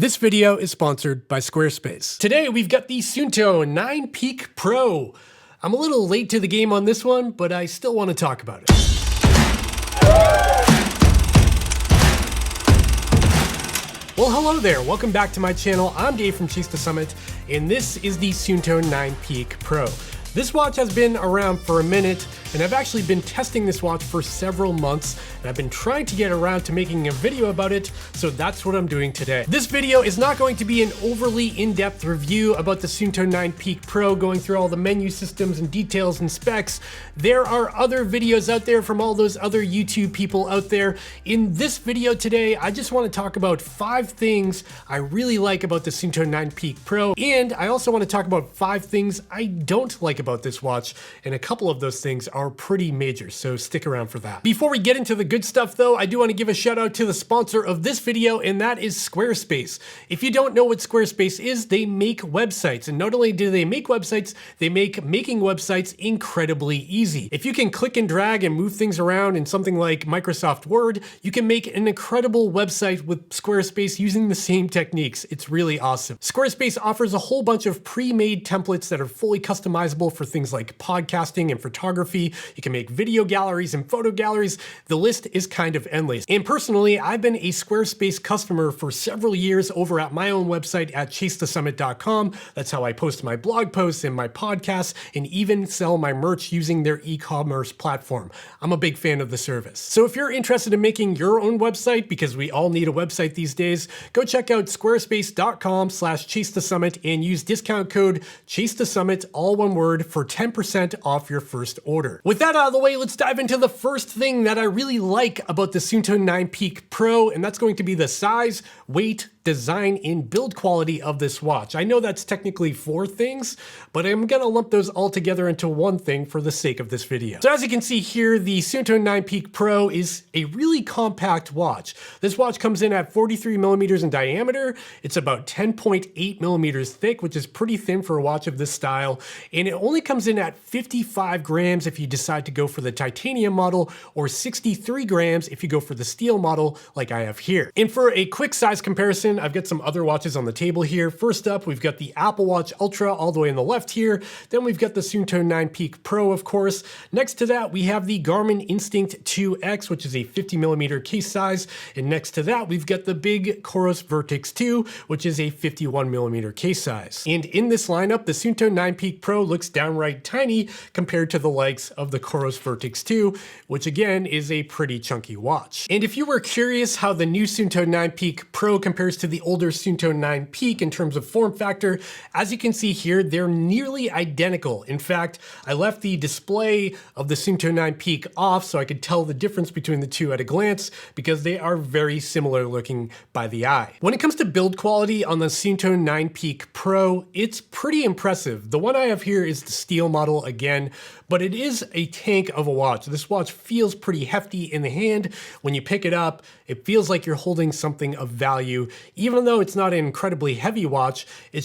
This video is sponsored by Squarespace. Today we've got the Suunto 9 Peak Pro. I'm a little late to the game on this one, but I still want to talk about it. Well, hello there. Welcome back to my channel. I'm Dave from Chase the Summit, and this is the Suunto 9 Peak Pro. This watch has been around for a minute, and I've actually been testing this watch for several months, and I've been trying to get around to making a video about it, so that's what I'm doing today. This video is not going to be an overly in-depth review about the Suunto 9 Peak Pro, going through all the menu systems and details and specs. There are other videos out there from all those other YouTube people out there. In this video today, I just want to talk about 5 things I really like about the Suunto 9 Peak Pro, and I also want to talk about 5 things I don't like about this watch, and a couple of those things are pretty major, so stick around for that. Before we get into the good stuff though, I do want to give a shout out to the sponsor of this video, and that is Squarespace. If you don't know what Squarespace is, they make websites, and not only do they make websites, they make making websites incredibly easy. If you can click and drag and move things around in something like Microsoft Word, you can make an incredible website with Squarespace using the same techniques. It's really awesome. Squarespace offers a whole bunch of pre-made templates that are fully customizable for things like podcasting and photography. You can make video galleries and photo galleries. The list is kind of endless. And personally, I've been a Squarespace customer for several years over at my own website at chasethesummit.com. That's how I post my blog posts and my podcasts, and even sell my merch using their e-commerce platform. I'm a big fan of the service. So if you're interested in making your own website, because we all need a website these days, go check out squarespace.com/chasethesummit and use discount code chasethesummit, all one word, for 10% off your first order. With that out of the way, let's dive into the first thing that I really like about the Suunto 9 Peak Pro, and that's going to be the size, weight, design, and build quality of this watch. I know that's technically 4 things, but I'm gonna lump those all together into one thing for the sake of this video. So as you can see here, the Suunto 9 Peak Pro is a really compact watch. This watch comes in at 43 millimeters in diameter. It's about 10.8 millimeters thick, which is pretty thin for a watch of this style. And it only comes in at 55 grams if you decide to go for the titanium model, or 63 grams if you go for the steel model like I have here. And for a quick size comparison, I've got some other watches on the table here. First up, we've got the Apple Watch Ultra all the way on the left here. Then we've got the Suunto 9 Peak Pro, of course. Next to that, we have the Garmin Instinct 2X, which is a 50 millimeter case size. And next to that, we've got the big COROS Vertix 2, which is a 51 millimeter case size. And in this lineup, the Suunto 9 Peak Pro looks downright tiny compared to the likes of the COROS Vertix 2, which again is a pretty chunky watch. And if you were curious how the new Suunto 9 Peak Pro compares to the older Suunto 9 Peak in terms of form factor, as you can see here, they're nearly identical. In fact, I left the display of the Suunto 9 Peak off so I could tell the difference between the two at a glance, because they are very similar looking by the eye. When it comes to build quality on the Suunto 9 Peak Pro, it's pretty impressive. The one I have here is the steel model again, but it is a tank of a watch. This watch feels pretty hefty in the hand. When you pick it up, it feels like you're holding something of value. Even though it's not an incredibly heavy watch, it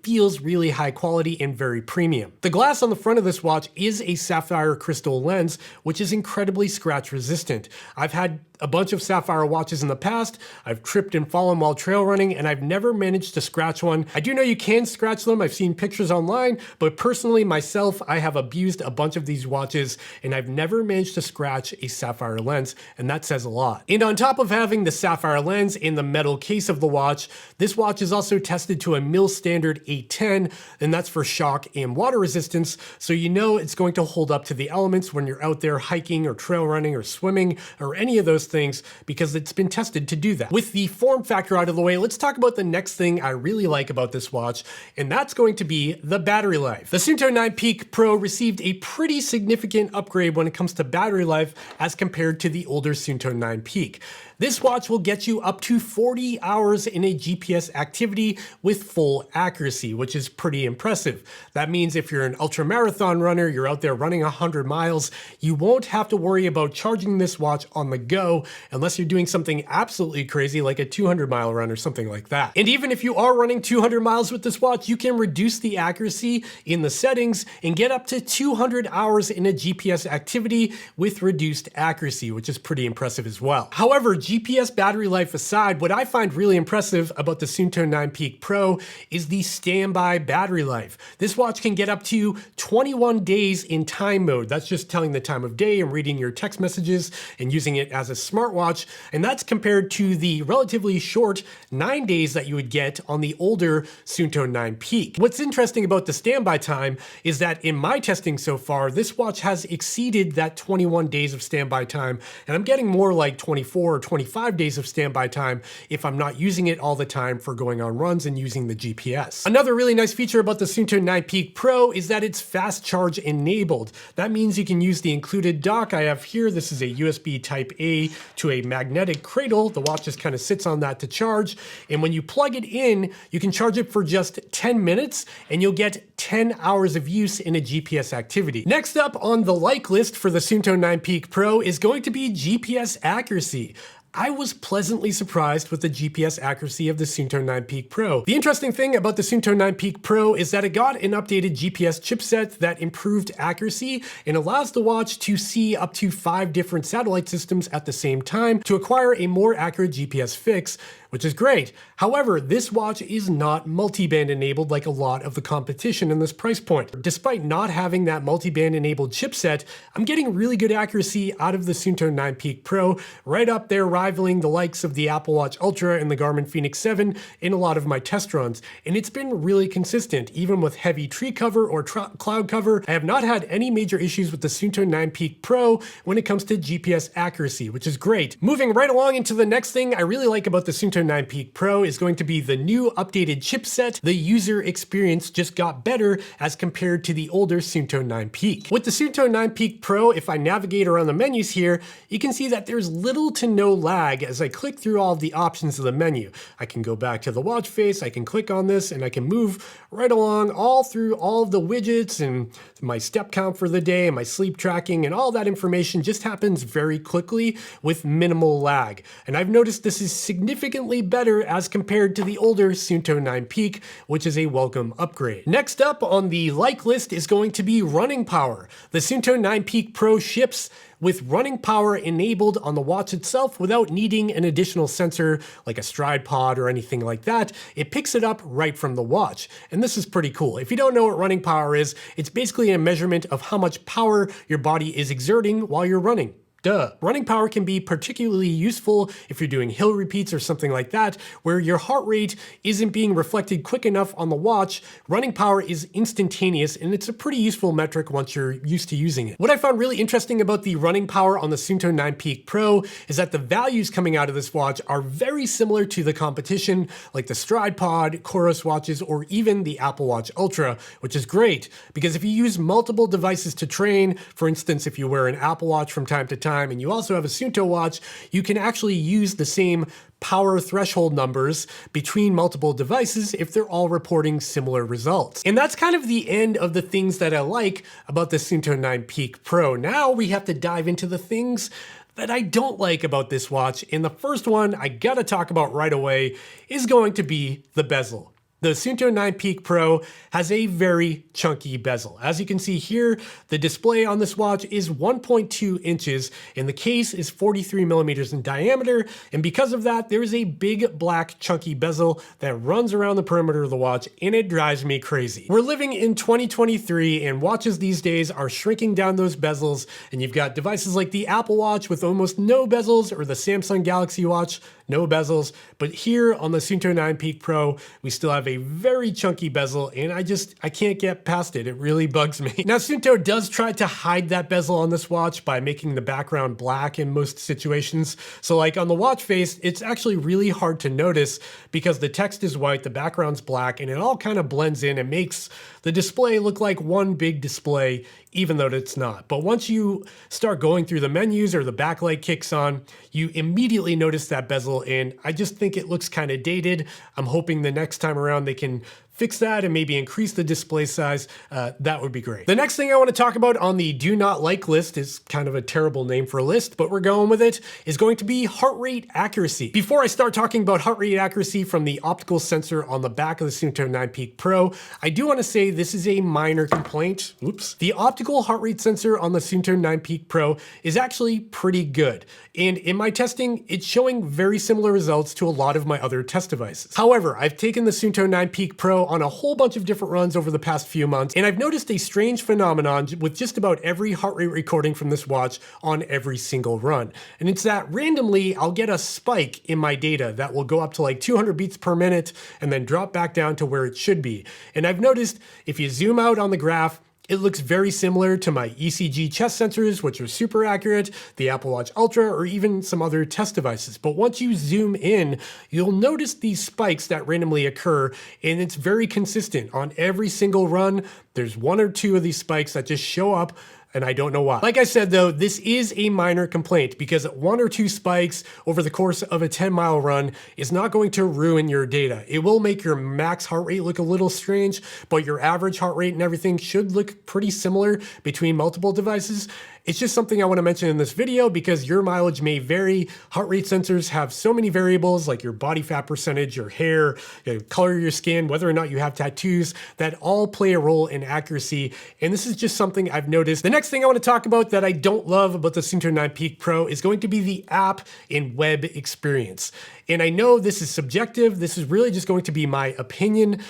feels really high quality and very premium. The glass on the front of this watch is a sapphire crystal lens, which is incredibly scratch resistant. I've had a bunch of sapphire watches in the past. I've tripped and fallen while trail running, and I've never managed to scratch one. I do know you can scratch them. I've seen pictures online, but personally myself, I have abused a bunch of these watches, and I've never managed to scratch a sapphire lens, and that says a lot. And on top of having the sapphire lens in the metal case of the watch, this watch is also tested to a mil standard 810, and that's for shock and water resistance, so you know it's going to hold up to the elements when you're out there hiking or trail running or swimming or any of those things, because it's been tested to do that. With the form factor out of the way, let's talk about the next thing I really like about this watch, and that's going to be the battery life. The Suunto 9 Peak Pro received a pretty significant upgrade when it comes to battery life as compared to the older Suunto 9 Peak. This watch will get you up to 40 hours in a GPS activity with full accuracy, which is pretty impressive. That means if you're an ultra marathon runner, you're out there running 100 miles, you won't have to worry about charging this watch on the go unless you're doing something absolutely crazy like a 200-mile run or something like that. And even if you are running 200 miles with this watch, you can reduce the accuracy in the settings and get up to 200 hours in a GPS activity with reduced accuracy, which is pretty impressive as well. However, GPS battery life aside, what I find really impressive about the Suunto 9 Peak Pro is the standby battery life. This watch can get up to 21 days in time mode. That's just telling the time of day and reading your text messages and using it as a smartwatch. And that's compared to the relatively short 9 days that you would get on the older Suunto 9 Peak. What's interesting about the standby time is that in my testing so far, this watch has exceeded that 21 days of standby time, and I'm getting more like 24 or 25 days of standby time if I'm not using it all the time for going on runs and using the GPS. Another really nice feature about the Suunto 9 Peak Pro is that it's fast charge enabled. That means you can use the included dock I have here. This is a USB Type A to a magnetic cradle. The watch just kind of sits on that to charge, and when you plug it in, you can charge it for just 10 minutes and you'll get 10 hours of use in a GPS activity. Next up on the like list for the Suunto 9 Peak Pro is going to be GPS accuracy. I was pleasantly surprised with the GPS accuracy of the Suunto 9 Peak Pro. The interesting thing about the Suunto 9 Peak Pro is that it got an updated GPS chipset that improved accuracy and allows the watch to see up to 5 different satellite systems at the same time to acquire a more accurate GPS fix, which is great. However, this watch is not multiband enabled like a lot of the competition in this price point. Despite not having that multiband enabled chipset, I'm getting really good accuracy out of the Suunto 9 Peak Pro, right up there rivaling the likes of the Apple Watch Ultra and the Garmin Fenix 7 in a lot of my test runs. And it's been really consistent, even with heavy tree cover or cloud cover. I have not had any major issues with the Suunto 9 Peak Pro when it comes to GPS accuracy, which is great. Moving right along into the next thing I really like about the Suunto 9 Peak Pro is going to be the new updated chipset. The user experience just got better as compared to the older Suunto 9 Peak. With the Suunto 9 Peak Pro, if I navigate around the menus here, you can see that there's little to no lag as I click through all of the options of the menu. I can go back to the watch face, I can click on this, and I can move right along all through all of the widgets and my step count for the day and my sleep tracking, and all that information just happens very quickly with minimal lag. And I've noticed this is significantly better as compared to the older Suunto 9 Peak, which is a welcome upgrade. Next up on the like list is going to be running power. The Suunto 9 Peak Pro ships with running power enabled on the watch itself without needing an additional sensor like a stride pod or anything like that. It picks it up right from the watch. And this is pretty cool. If you don't know what running power is, it's basically a measurement of how much power your body is exerting while you're running. Duh. Running power can be particularly useful if you're doing hill repeats or something like that, where your heart rate isn't being reflected quick enough on the watch. Running power is instantaneous, and it's a pretty useful metric once you're used to using it. What I found really interesting about the running power on the Suunto 9 Peak Pro is that the values coming out of this watch are very similar to the competition, like the Stride Pod, COROS watches, or even the Apple Watch Ultra, which is great, because if you use multiple devices to train, for instance, if you wear an Apple Watch from time to time, and you also have a Suunto watch, you can actually use the same power threshold numbers between multiple devices if they're all reporting similar results. And that's kind of the end of the things that I like about the Suunto 9 Peak Pro. Now we have to dive into the things that I don't like about this watch. And the first one I gotta talk about right away is going to be the bezel. The Suunto 9 Peak Pro has a very chunky bezel. As you can see here, the display on this watch is 1.2 inches and the case is 43 millimeters in diameter. And because of that, there is a big black chunky bezel that runs around the perimeter of the watch, and it drives me crazy. We're living in 2023 and watches these days are shrinking down those bezels, and you've got devices like the Apple Watch with almost no bezels, or the Samsung Galaxy Watch, no bezels. But here on the Suunto 9 Peak Pro, we still have a very chunky bezel, and I can't get past it. It really bugs me. Now, Suunto does try to hide that bezel on this watch by making the background black in most situations. So like on the watch face, it's actually really hard to notice because the text is white, the background's black, and it all kind of blends in and makes the display look like one big display, even though it's not. But once you start going through the menus or the backlight kicks on, you immediately notice that bezel, and I just think it looks kind of dated. I'm hoping the next time around they can fix that and maybe increase the display size, that would be great. The next thing I want to talk about on the do not like list is kind of a terrible name for a list, but we're going with it, is going to be heart rate accuracy. Before I start talking about heart rate accuracy from the optical sensor on the back of the Suunto 9 Peak Pro, I do want to say this is a minor complaint. Oops. The optical heart rate sensor on the Suunto 9 Peak Pro is actually pretty good. And in my testing, it's showing very similar results to a lot of my other test devices. However, I've taken the Suunto 9 Peak Pro on a whole bunch of different runs over the past few months, and I've noticed a strange phenomenon with just about every heart rate recording from this watch on every single run. And it's that randomly I'll get a spike in my data that will go up to like 200 beats per minute and then drop back down to where it should be. And I've noticed if you zoom out on the graph, it looks very similar to my ECG chest sensors, which are super accurate, the Apple Watch Ultra, or even some other test devices. But once you zoom in, you'll notice these spikes that randomly occur, and it's very consistent. On every single run, there's one or two of these spikes that just show up, and I don't know why. Like I said though, this is a minor complaint because one or two spikes over the course of a 10-mile run is not going to ruin your data. It will make your max heart rate look a little strange, but your average heart rate and everything should look pretty similar between multiple devices. It's just something I want to mention in this video because your mileage may vary. Heart rate sensors have so many variables like your body fat percentage, your hair, the color of your skin, whether or not you have tattoos, that all play a role in accuracy. And this is just something I've noticed. The next thing I want to talk about that I don't love about the Suunto 9 Peak Pro is going to be the app and web experience. And I know this is subjective. This is really just going to be my opinion.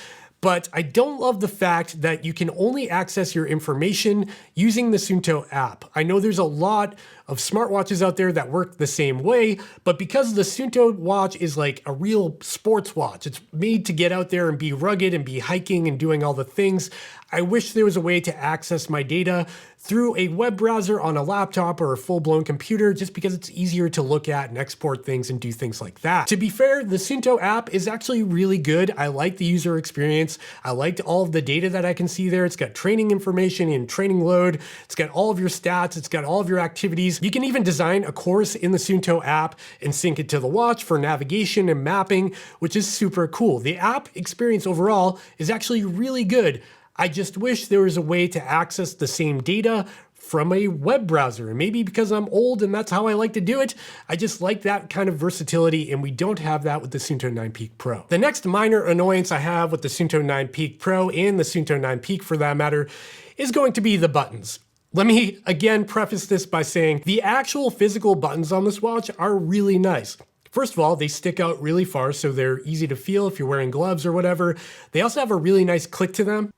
But I don't love the fact that you can only access your information using the Suunto app. I know there's a lot of smartwatches out there that work the same way, but because the Suunto watch is like a real sports watch, it's made to get out there and be rugged and be hiking and doing all the things. I wish there was a way to access my data through a web browser on a laptop or a full-blown computer, just because it's easier to look at and export things and do things like that. To be fair, the Suunto app is actually really good. I like the user experience. I liked all of the data that I can see there. It's got training information and training load. It's got all of your stats. It's got all of your activities. You can even design a course in the Suunto app and sync it to the watch for navigation and mapping, which is super cool. The app experience overall is actually really good. I just wish there was a way to access the same data from a web browser. And maybe because I'm old and that's how I like to do it, I just like that kind of versatility, and we don't have that with the Suunto 9 Peak Pro. The next minor annoyance I have with the Suunto 9 Peak Pro and the Suunto 9 Peak for that matter is going to be the buttons. Let me again preface this by saying the actual physical buttons on this watch are really nice. First of all, they stick out really far, so they're easy to feel if you're wearing gloves or whatever. They also have a really nice click to them.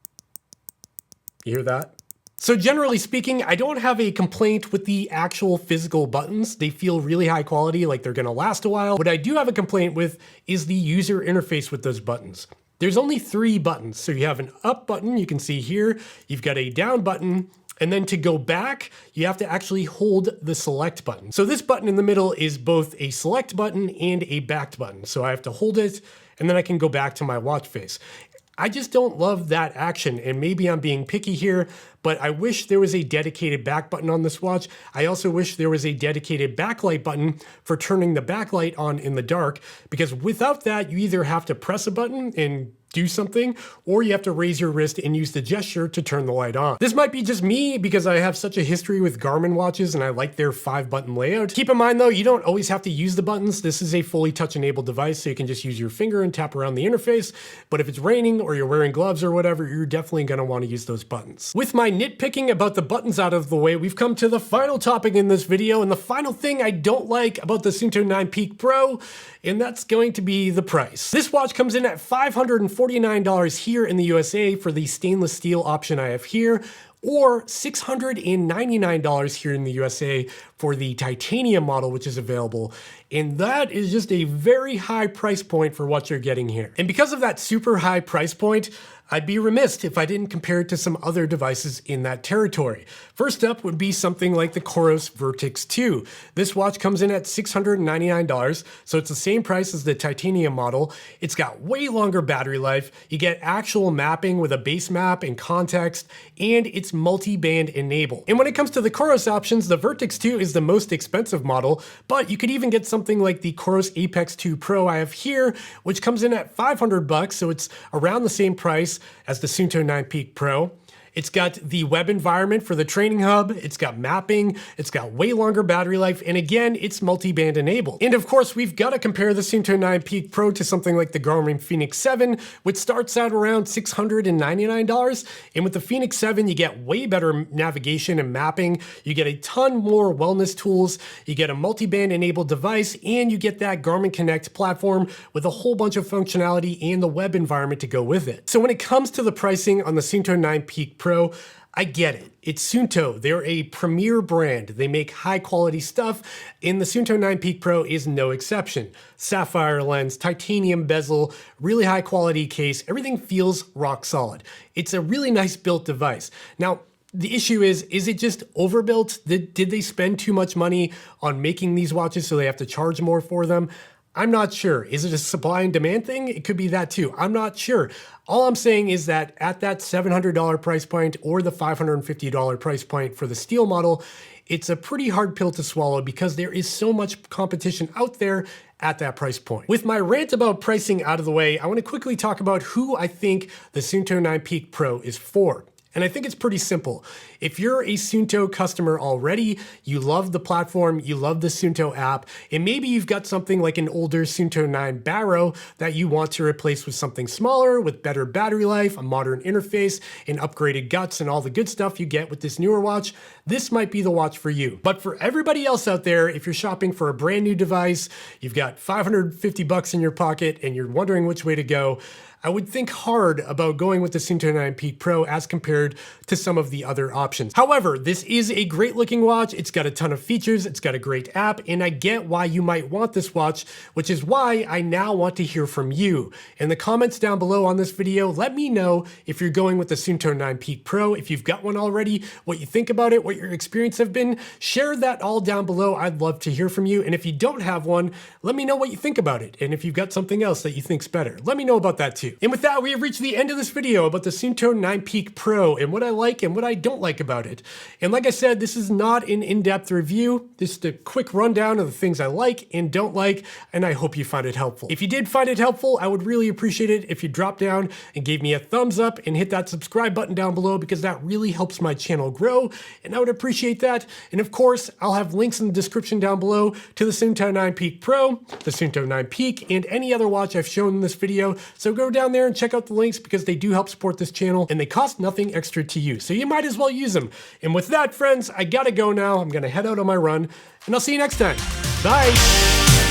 You hear that? So generally speaking, I don't have a complaint with the actual physical buttons. They feel really high quality, like they're gonna last a while. What I do have a complaint with is the user interface with those buttons. There's only 3 buttons. So you have an up button, you can see here. You've got a down button, and then to go back, you have to actually hold the select button. So this button in the middle is both a select button and a back button. So I have to hold it, and then I can go back to my watch face. I just don't love that action, and maybe I'm being picky here, but I wish there was a dedicated back button on this watch. I also wish there was a dedicated backlight button for turning the backlight on in the dark, because without that, you either have to press a button and do something, or you have to raise your wrist and use the gesture to turn the light on. This might be just me because I have such a history with Garmin watches and I like their 5-button layout. Keep in mind though, you don't always have to use the buttons. This is a fully touch-enabled device, so you can just use your finger and tap around the interface. But if it's raining or you're wearing gloves or whatever, you're definitely gonna wanna use those buttons. With my nitpicking about the buttons out of the way, we've come to the final topic in this video, and the final thing I don't like about the Suunto 9 Peak Pro, and that's going to be the price. This watch comes in at $549 here in the USA for the stainless steel option I have here, or $699 here in the USA for the titanium model, which is available. And that is just a very high price point for what you're getting here. And because of that super high price point, I'd be remiss if I didn't compare it to some other devices in that territory. First up would be something like the COROS Vertix 2. This watch comes in at $699, so it's the same price as the titanium model. It's got way longer battery life. You get actual mapping with a base map and context, and it's multi-band enabled. And when it comes to the COROS options, the Vertix 2 is the most expensive model, but you could even get something something like the COROS Apex 2 Pro I have here, which comes in at $500, so it's around the same price as the Suunto 9 Peak Pro. It's got the web environment for the training hub, it's got mapping, it's got way longer battery life, and again, it's multi-band enabled. And of course, we've got to compare the Suunto 9 Peak Pro to something like the Garmin Fenix 7, which starts out around $699. And with the Fenix 7, you get way better navigation and mapping, you get a ton more wellness tools, you get a multi-band enabled device, and you get that Garmin Connect platform with a whole bunch of functionality and the web environment to go with it. So when it comes to the pricing on the Suunto 9 Peak Pro, I get it. It's Suunto. They're a premier brand. They make high quality stuff, and the Suunto 9 Peak Pro is no exception. Sapphire lens, titanium bezel, really high quality case. Everything feels rock solid. It's a really nice built device. Now, the issue is it just overbuilt? Did they spend too much money on making these watches so they have to charge more for them? I'm not sure. Is it a supply and demand thing? It could be that too. I'm not sure. All I'm saying is that at that $700 price point or the $550 price point for the steel model, it's a pretty hard pill to swallow because there is so much competition out there at that price point. With my rant about pricing out of the way, I want to quickly talk about who I think the Suunto 9 Peak Pro is for. And I think it's pretty simple. If you're a Suunto customer already, you love the platform, you love the Suunto app, and maybe you've got something like an older Suunto 9 Barrow that you want to replace with something smaller, with better battery life, a modern interface, and upgraded guts, and all the good stuff you get with this newer watch, this might be the watch for you. But for everybody else out there, if you're shopping for a brand new device, you've got $550 in your pocket, and you're wondering which way to go, I would think hard about going with the Suunto 9 Peak Pro as compared to some of the other options. However, this is a great looking watch. It's got a ton of features. It's got a great app, and I get why you might want this watch, which is why I now want to hear from you. In the comments down below on this video, let me know if you're going with the Suunto 9 Peak Pro, if you've got one already, what you think about it, what your experience have been. Share that all down below. I'd love to hear from you. And if you don't have one, let me know what you think about it. And if you've got something else that you think's better, let me know about that too. And with that, we have reached the end of this video about the Suunto 9 Peak Pro and what I like and what I don't like about it. And like I said, this is not an in-depth review, just a quick rundown of the things I like and don't like, and I hope you find it helpful. If you did find it helpful, I would really appreciate it if you dropped down and gave me a thumbs up and hit that subscribe button down below, because that really helps my channel grow, and I would appreciate that. And of course, I'll have links in the description down below to the Suunto 9 Peak Pro, the Suunto 9 Peak, and any other watch I've shown in this video. So go down there and check out the links, because they do help support this channel and they cost nothing extra to you. So you might as well use them. And with that, friends, I gotta go now. I'm gonna head out on my run, and I'll see you next time. Bye.